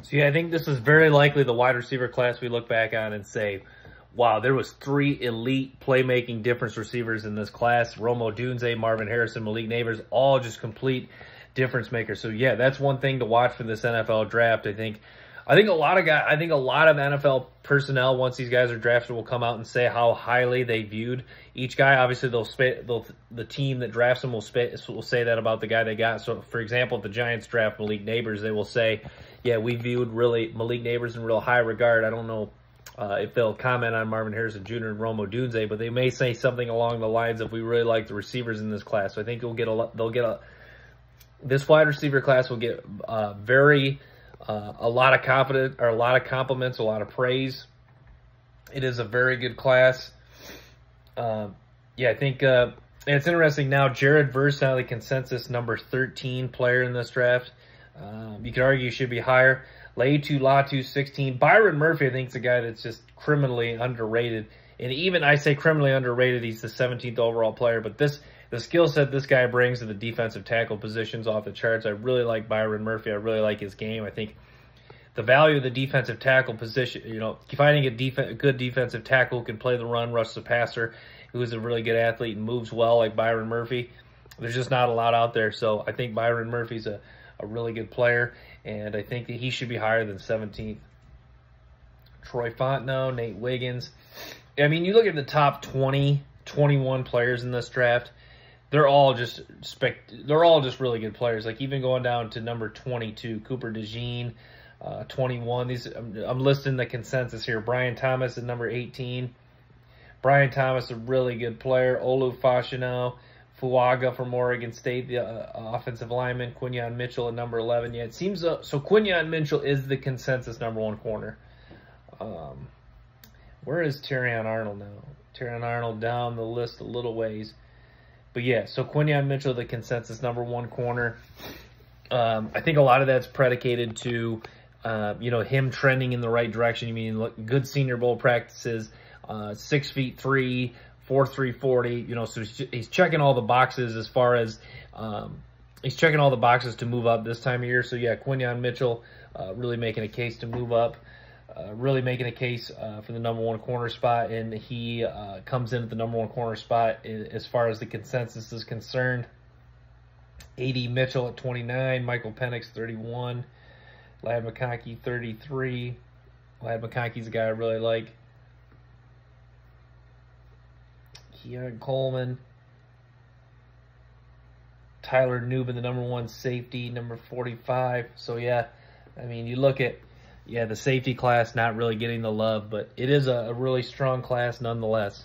So yeah, I think this is very likely the wide receiver class we look back on and say, wow, there was 3 elite playmaking difference receivers in this class. Rome Odunze, Marvin Harrison, Malik Neighbors, all just complete difference makers. So yeah, that's one thing to watch for this NFL draft. I think a lot of NFL personnel, once these guys are drafted, will come out and say how highly they viewed each guy. Obviously, the team that drafts them will say that about the guy they got. So, for example, if the Giants draft Malik Neighbors, they will say, yeah, we viewed Malik Neighbors in real high regard. I don't know if they'll comment on Marvin Harrison Jr. and Rome Odunze, but they may say something along the lines of, we really like the receivers in this class. So I think this wide receiver class will get a lot of confidence, or a lot of compliments, a lot of praise. It is a very good class. Yeah, I think it's interesting now. Jared Verse now the consensus number 13 player in this draft. You could argue he should be higher. Laiatu Latu 16. Byron Murphy, I think, is a guy that's just criminally underrated. And even I say criminally underrated, he's the 17th overall player. But the skill set this guy brings to the defensive tackle positions off the charts. I really like Byron Murphy. I really like his game. I think the value of the defensive tackle position, finding a good defensive tackle who can play the run, rush the passer, who is a really good athlete and moves well like Byron Murphy, there's just not a lot out there. So I think Byron Murphy's a really good player, and I think that he should be higher than 17th. Troy Fontenot, Nate Wiggins. I mean, you look at the top 20, 21 players in this draft, they're all just really good players. Like even going down to number 22, Cooper DeJean, 21. I'm listing the consensus here. Brian Thomas at number 18. Brian Thomas, a really good player. Olu Fashanu, Fuaga from Oregon State, the offensive lineman. Quinyon Mitchell at number 11. Yeah, it seems so. Quinyon Mitchell is the consensus number 1 corner. Where is Terrion Arnold now? Terrion Arnold down the list a little ways. But yeah, so Quinyon Mitchell, the consensus number 1 corner. I think a lot of that's predicated to, him trending in the right direction. You mean good Senior Bowl practices, 6'3", 4.3 40. So he's checking all the boxes as far as he's checking all the boxes to move up this time of year. So yeah, Quinyon Mitchell really making a case to move up. Really making a case for the number 1 corner spot, and he comes in at the number 1 corner spot as far as the consensus is concerned. A.D. Mitchell at 29, Michael Penix 31, Ladd McConkey 33. Ladd McConkey's a guy I really like. Keon Coleman, Tyler Nubin, the number 1 safety, number 45. So yeah, I mean, you look at the safety class not really getting the love, but it is a really strong class nonetheless.